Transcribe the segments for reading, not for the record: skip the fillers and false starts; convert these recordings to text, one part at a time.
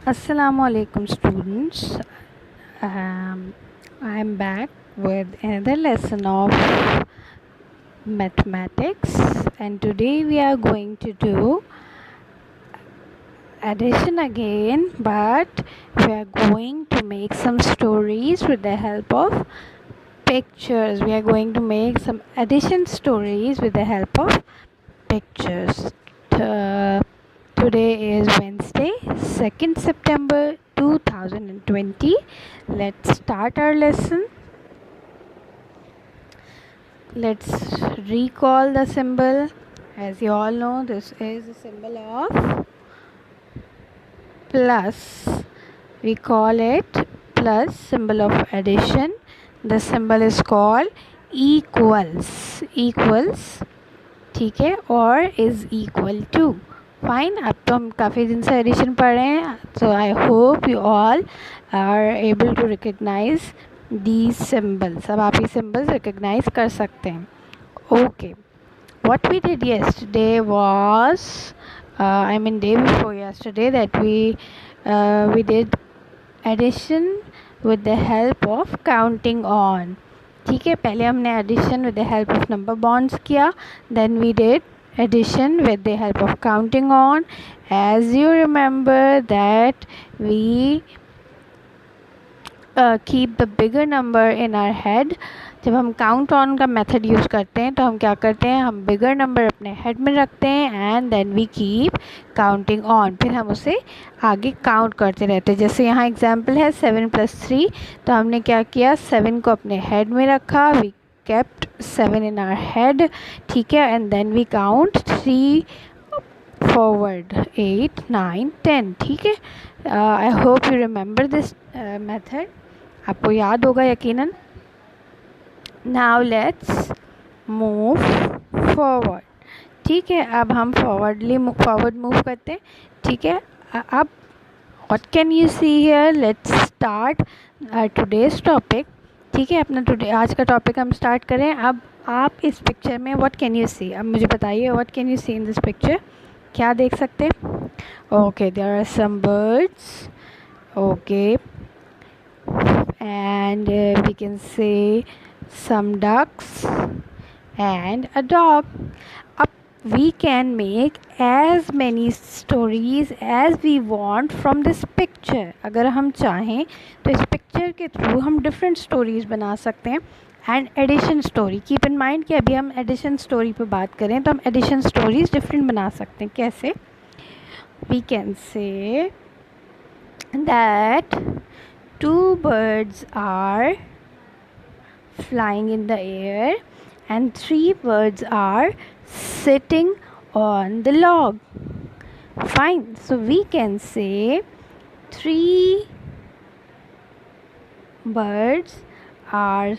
Assalamualaikum students. I am back with another lesson of mathematics, and today we are going to do addition again, but we are going to make some stories with the help of pictures. We are going to make some addition stories with the help of pictures. Uh, Today is Wednesday, 2nd September 2020. Let's start our lesson. Let's recall the symbol. As you all know, this is the symbol of plus. We call it plus, symbol of addition. The symbol is called equals. Equals, ठीक है, और is equal to. Fine. अब तो हम काफ़ी दिन से addition पढ़ रहे हैं, so I hope you all are able to recognize these symbols. अब आप ये सिम्बल्स रिकग्नाइज कर सकते हैं. Okay, what we did yesterday was day before yesterday that we did addition with the help of counting on. ठीक है, पहले हमने addition with the help of number bonds किया, then we did addition with the help of counting on. As you remember that we keep the bigger number in our head. जब हम count on का method use करते हैं तो हम क्या करते हैं, हम बिगर नंबर अपने हेड में रखते हैं and then we keep counting on. फिर हम उसे आगे काउंट करते रहते हैं. जैसे यहाँ एग्जांपल है 7 + 3, तो हमने क्या किया, 7 को अपने हेड में रखा, we kept 7 in our head, ठीक है, and then we count 3 forward, 8, 9, 10. ठीक है. I hope you remember this method. आपको याद होगा यकीनन. Now let's move forward. ठीक है, अब हम forward move करते हैं. ठीक है. अब what can you see here? Let's start today's topic. ठीक है, अपना आज का टॉपिक हम स्टार्ट करें. अब आप इस पिक्चर में व्हाट कैन यू सी, अब मुझे बताइए what can you see in this picture. क्या देख सकते हैं? Okay, there are some birds. Okay, and we can say some ducks and a dog. Up we can make as many stories as we want from this picture. अगर हम चाहें तो इस picture के थ्रू हम डिफरेंट स्टोरीज़ बना सकते हैं. And addition story, keep in mind कि अभी हम एडिशन स्टोरी पे बात करें तो हम एडिशन स्टोरीज़ डिफरेंट बना सकते हैं. कैसे? We can say that 2 birds are flying in the air and 3 birds are sitting on the log. Fine. So we can say 3 birds are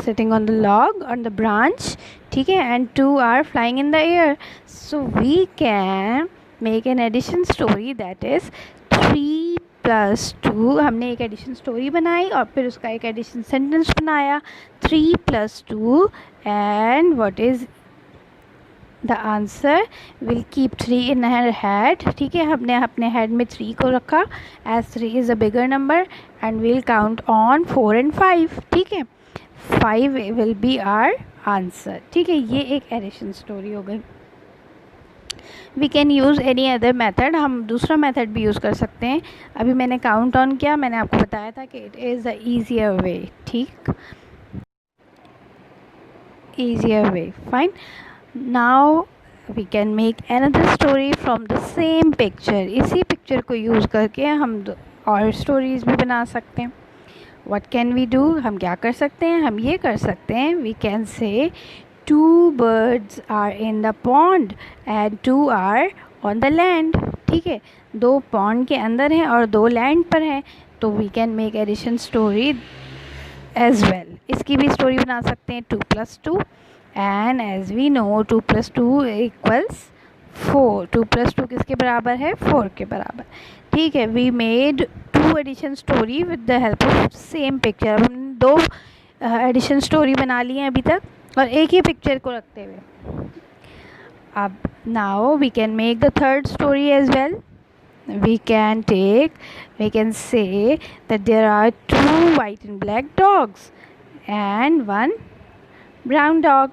sitting on the log, on the branch, ठीक है, and 2 are flying in the air. So we can make an addition story that is 3 + 2. हमने एक addition story बनाई और फिर उसका एक addition sentence बनाया, 3 + 2, and what is the answer, will keep 3 in her head. ठीक है, हमने अपने हेड में 3 को रखा as 3 is a bigger number and will count on 4 and 5. ठीक है, 5 विल बी आर आंसर. ठीक है, ये एक एडिशन स्टोरी हो गई. We can use any other method, हम दूसरा मेथड भी यूज़ कर सकते हैं. अभी मैंने काउंट ऑन किया, मैंने आपको बताया था कि it is the easier way. ठीक, easier way. Fine. Now we can make another story from the same picture. इसी पिक्चर को यूज़ करके हम और स्टोरीज़ भी बना सकते हैं. व्हाट कैन वी डू, हम क्या कर सकते हैं, हम ये कर सकते हैं, वी कैन से 2 birds are in the pond and 2 are on the land. ठीक है, 2 पॉन्ड के अंदर हैं और 2 लैंड पर हैं. तो we can make addition story as well. इसकी भी स्टोरी बना सकते हैं, 2 + 2, एंड एज वी नो 2 + 2 = 4. 2 + 2 किसके बराबर है, 4 के बराबर. ठीक है, we made 2 addition story with the help of same picture. अब हमने 2 एडिशन स्टोरी बना ली हैं अभी तक और एक ही पिक्चर को रखते हुए. अब now we can make the third story as well. we can say that there are 2 white and black dogs and 1 brown dog.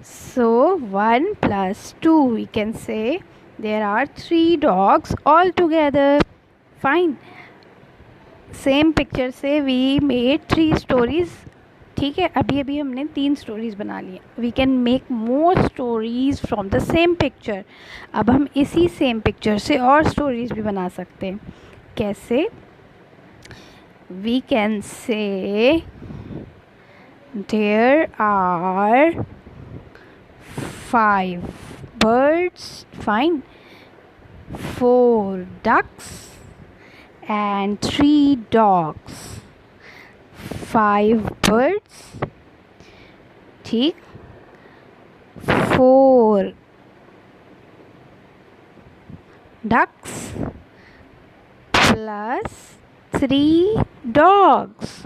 So 1 plus 2, we can say there are 3 dogs altogether. Fine. Same picture से we made 3 stories. ठीक है, अभी हमने 3 stories बना ली. We can make more stories from the same picture. अब हम इसी सेम पिक्चर से और स्टोरीज़ भी बना सकते हैं. कैसे? We can say there are 5 birds, fine, 4 ducks and 3 dogs. 5 birds, ठीक, 4 ducks plus 3 dogs.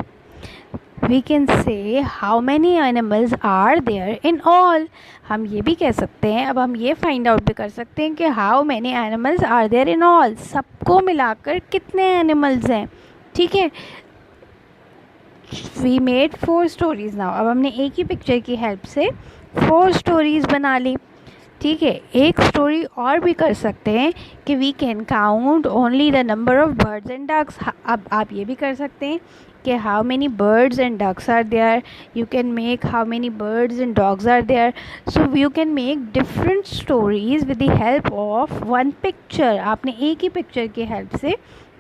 We can say how many animals are there in all. हम ये भी कह सकते हैं. अब हम ये फाइंड आउट भी कर सकते हैं कि how many animals are there in all. सबको मिलाकर कितने एनिमल्स हैं. ठीक है, we made 4 stories now. अब हमने एक ही पिक्चर की हेल्प से 4 स्टोरीज़ बना ली. ठीक है, एक स्टोरी और भी कर सकते हैं कि we can count only the number of birds and ducks. अब आप ये भी कर सकते हैं कि how many birds and ducks are there. You can make how many birds and dogs are there. So you can make different stories with the help of one picture. आपने एक ही पिक्चर की हेल्प से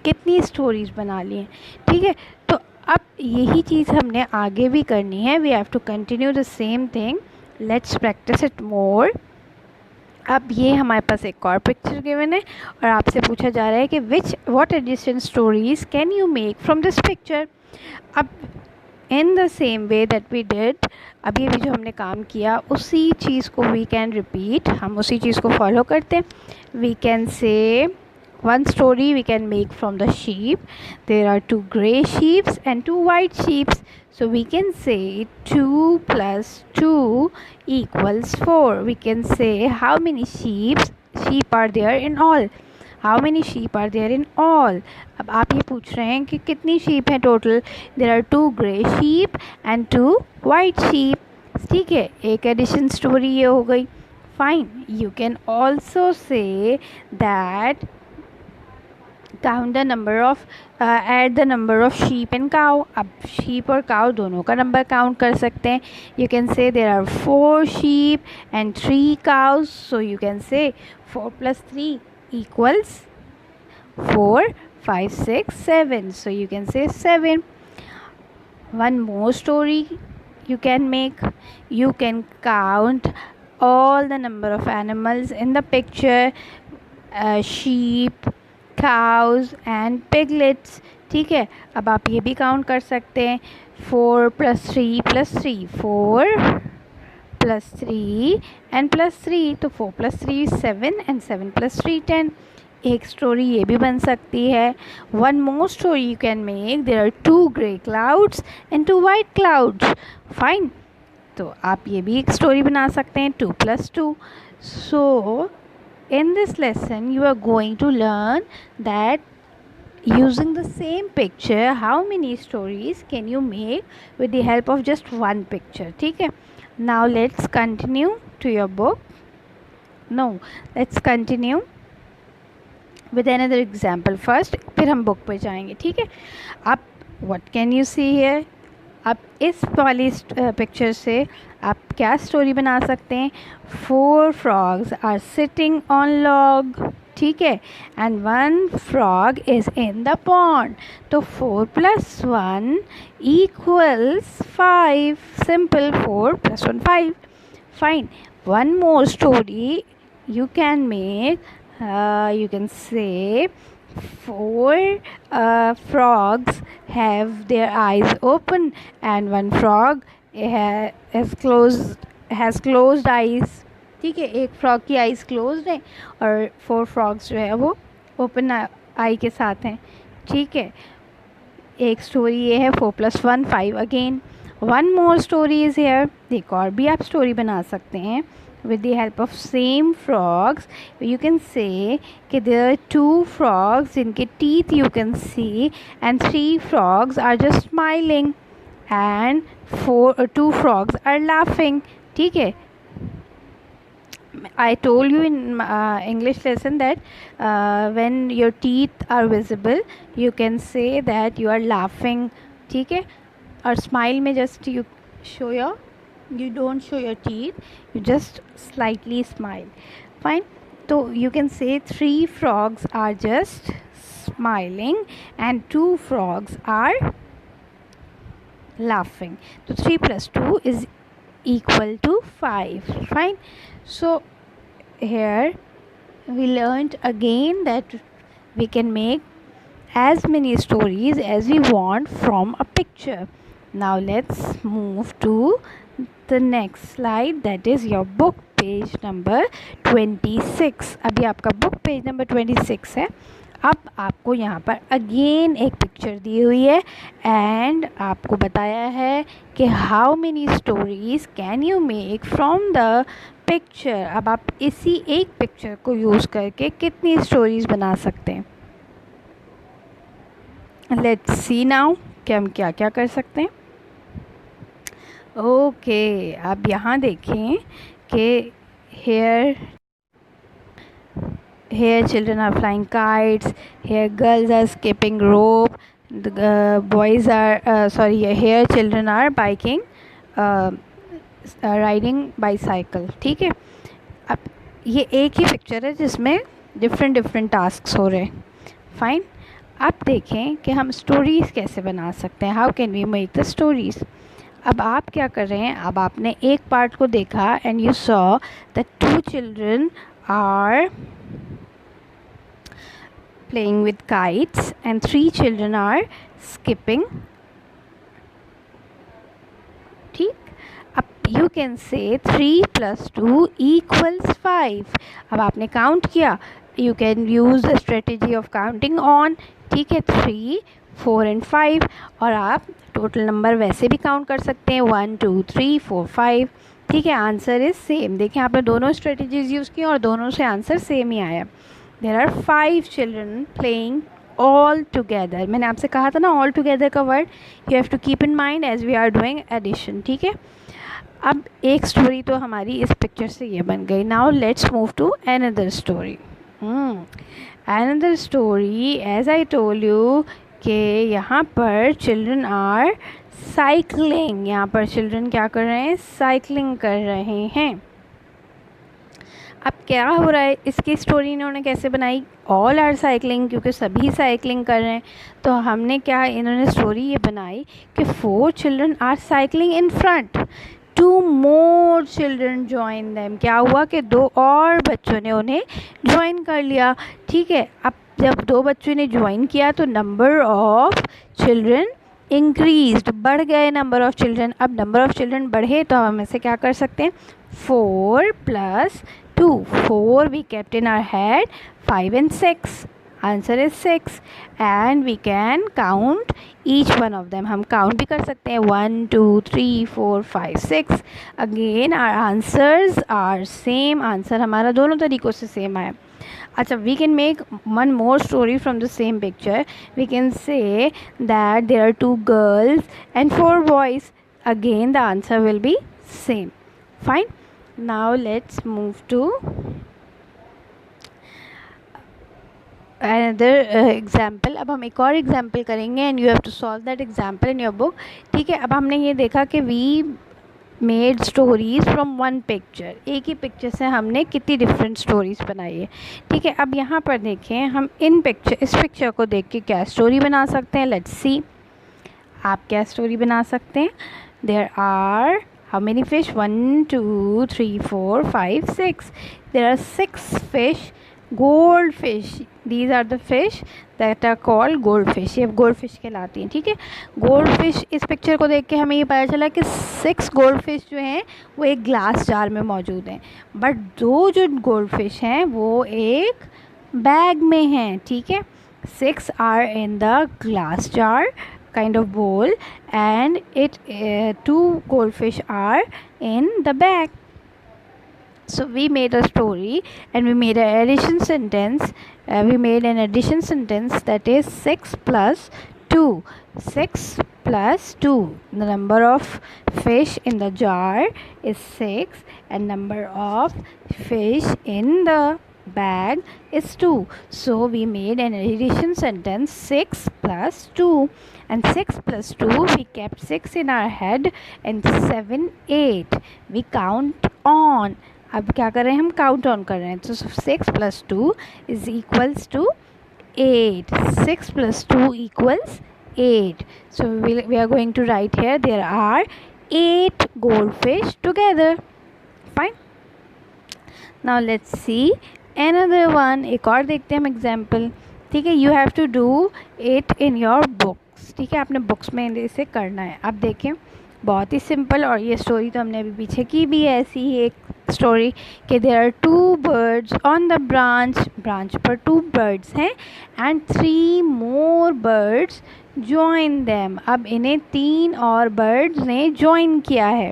कितनी stories बना ली हैं. ठीक है, तो अब यही चीज़ हमने आगे भी करनी है. We have to continue the same thing. Let's practice it more. अब ये हमारे पास एक और पिक्चर गिवन है और आपसे पूछा जा रहा है कि what addition stories can you make from this picture. अब in the same way that we did, अभी जो हमने काम किया उसी चीज़ को वी कैन रिपीट. हम उसी चीज़ को फॉलो करते हैं. We can say one story we can make from the sheep. There are 2 gray sheeps and 2 white sheeps. So we can say 2 plus 2 equals 4. We can say how many sheep are there in all. How many sheep are there in all? अब आप ये पूछ रहे हैं कि कितनी sheep है total. There are 2 gray sheep and 2 white sheep. ठीक है, एक addition story ये हो गई. Fine. You can also say that count the number of add the number of sheep and cow. अब sheep और cow दोनों का नंबर काउंट कर सकते हैं. You can say there are 4 sheep and 3 cows. So you can say 4 plus 3 equals 4, 5, 6, 7. So you can say 7. One more story you can make. You can count all the number of animals in the picture. Sheep, cows and piglets. ठीक है, अब आप ये भी count कर सकते हैं. 4 plus 3 plus 3, 4 plus 3 and plus 3. तो 4 plus 3 7 and 7 plus 3 10. एक स्टोरी ये भी बन सकती है. One more story you can make. There are 2 grey clouds and 2 white clouds. Fine, तो आप ये भी एक स्टोरी बना सकते हैं. 2 plus 2. So in this lesson you are going to learn that using the same picture how many stories can you make with the help of just one picture. ठीक है, now let's continue to your book. No, let's continue with another example first, फिर हम book पे जाएंगे. ठीक है, अब what can you see here. अब इस वाली पिक्चर से आप क्या स्टोरी बना सकते हैं. 4 frogs are sitting on log. ठीक है, and 1 frog is in the pond. तो 4 plus 1 equals 5. Simple. 4 plus 1 5. Fine. One more story you can make. You can say 4 frogs have their eyes open and 1 frog has closed eyes. ठीक है, एक frog की eyes closed है और 4 frogs जो है वो ओपन आई के साथ हैं. ठीक है, एक स्टोरी ये है. 4 plus 1 5 again. One more story is here. एक और भी आप स्टोरी बना सकते हैं. with the help of same frogs, you can say कि there are 2 frogs जिनके teeth you can see, and 3 frogs are just smiling, and 2 frogs are laughing. ठीक है, I told you in English lesson that when your teeth are visible, you can say that you are laughing. ठीक है, और smile में just you don't show your teeth, you just slightly smile. Fine. So you can say 3 frogs are just smiling and 2 frogs are laughing. So 3 plus 2 is equal to 5. Fine. So here we learned again that we can make as many stories as we want from a picture. Now let's move to the next slide, that is your book page number 26. अभी आपका book page number 26 है. अब आपको यहाँ पर again एक picture दी हुई है एंड आपको बताया है कि how many stories can you make from the picture. अब आप इसी एक पिक्चर को यूज़ करके कितनी स्टोरीज बना सकते हैं. लेट्स सी नाउ कि हम क्या क्या कर सकते हैं. ओके, अब यहाँ देखें कि here children are flying kites, here girls are skipping rope, the boys are here children are biking, riding bicycle. ठीक है, अब ये एक ही पिक्चर है जिसमें डिफरेंट टास्क्स हो रहे हैं. फाइन. अब देखें कि हम स्टोरीज़ कैसे बना सकते हैं. How can we make the stories. अब आप क्या कर रहे हैं, अब आपने एक पार्ट को देखा and you saw that 2 children are playing with kites and 3 children are skipping. ठीक. अब you can say 3 plus 2 equals 5. अब आपने काउंट किया, you can use the strategy of counting on. ठीक है, 3, 4 and 5. और आप टोटल नंबर वैसे भी काउंट कर सकते हैं, 1 2 3 4 5. ठीक है, आंसर इज़ सेम. देखें, आपने दोनों स्ट्रेटजीज यूज़ की और दोनों से आंसर सेम ही आया. There are 5 children playing all together. मैंने आपसे कहा था ना ऑल टुगेदर का word you have to keep in mind as we are doing addition. ठीक है, अब एक स्टोरी तो हमारी इस पिक्चर से ये बन गई. Now let's move to another story. Another story as I told you कि यहाँ पर चिल्ड्रन आर साइकिलिंग. यहाँ पर चिल्ड्रन क्या कर रहे हैं, साइकिलिंग कर रहे हैं. अब क्या हो रहा है, इसकी स्टोरी इन्होंने कैसे बनाई, ऑल आर साइकिलिंग, क्योंकि सभी साइकिलिंग कर रहे हैं. तो हमने क्या, इन्होंने स्टोरी ये बनाई कि 4 children are cycling in front, 2 more children join them. क्या हुआ कि 2 और बच्चों ने उन्हें ज्वाइन कर लिया. ठीक है, अब जब 2 बच्चों ने ज्वाइन किया तो नंबर ऑफ चिल्ड्रन इंक्रीज्ड, बढ़ गए नंबर ऑफ चिल्ड्रन. अब नंबर ऑफ चिल्ड्रन बढ़े तो हम ऐसे क्या कर सकते हैं, 4 plus 2. 4 we kept in our head, 5 and 6. Answer is 6 and we can count each one of them. हम काउंट भी कर सकते हैं, 1 2 3 4 5 6. Again are answers are same. Answer हमारा दोनों तरीक़ों से सेम आया. अच्छा, we can make one more story from the same picture. We can say that there are 2 girls and 4 boys. Again the answer will be same. Fine. Now let's move to another example. अब हम एक और example करेंगे and you have to solve that example in your book. ठीक है, अब हमने ये देखा कि we made stories from one picture. एक ही पिक्चर से हमने कितनी डिफरेंट स्टोरीज बनाई है. ठीक है, अब यहाँ पर देखें हम इस पिक्चर को देख के क्या स्टोरी बना सकते हैं. लेट्स सी, आप क्या स्टोरी बना सकते हैं. There are how many fish, 1 2 3 4 5 6. There are 6 fish, goldfish. These are the fish that are called goldfish. ये goldfish कहलाती हैं. ठीक है, goldfish इस पिक्चर को देख के हमें ये पता चला कि 6 goldfish जो हैं वो एक ग्लास जार में मौजूद हैं, बट 2 जो goldfish हैं वो एक बैग में हैं. ठीक है, 6 are in the glass jar kind of bowl and 2 goldfish are in the bag. So we made a story and we made an addition sentence. We made an addition sentence that is 6 plus 2. 6 plus 2. The number of fish in the jar is 6 and number of fish in the bag is 2. So we made an addition sentence 6 plus 2. And 6 plus 2, we kept 6 in our head and 7, 8. We count on. अब क्या कर रहे हैं हम count on कर रहे हैं तो 6 plus 2 is equals to 8. 6 plus 2 equals 8. So we are going to write here there are 8 goldfish together. Fine. Now let's see another one. एक और देखते हैं हम एग्जाम्पल. ठीक है, you have to do it in your books. ठीक है, आपने बुक्स में इसे करना है. आप देखें बहुत ही सिंपल. और ये स्टोरी तो हमने अभी पीछे की भी है ऐसी ही एक स्टोरी कि there are 2 birds on the branch पर 2 birds हैं and 3 more birds join them. अब इन्हें 3 और birds ने join किया है.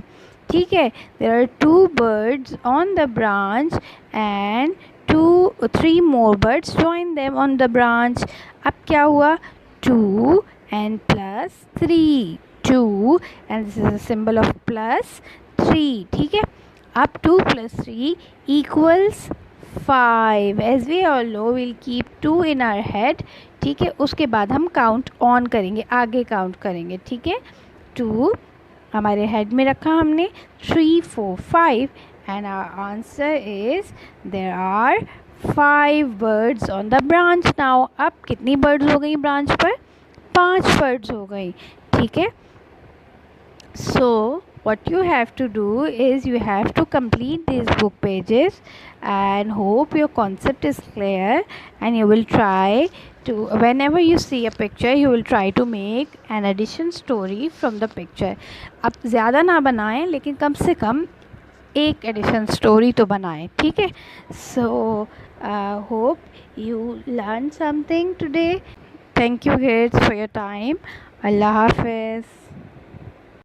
ठीक है, there are 2 birds on the branch and 3 more birds join them on the branch. अब क्या हुआ 2 and plus 3. 2 and this is a symbol of plus 3. ठीक है, अब 2 plus 3 equals 5. As we all know we'll keep 2 in our head. ठीक है, उसके बाद हम काउंट ऑन करेंगे, आगे काउंट करेंगे. ठीक है, 2 हमारे हेड में रखा हमने, 3 4 5 and our answer is there are 5 birds on the branch now. अब कितनी birds हो गई ब्रांच पर? 5 birds हो गई. ठीक है, so what you have to do is you have to complete these book pages and hope your concept is clear and you will try to, whenever you see a picture you will try to make an addition story from the picture. अब ज़्यादा ना बनाएं लेकिन कम से कम एक addition story तो बनाएं. ठीक है, so hope you learn something today. Thank you kids for your time. अल्लाह हाफिज़.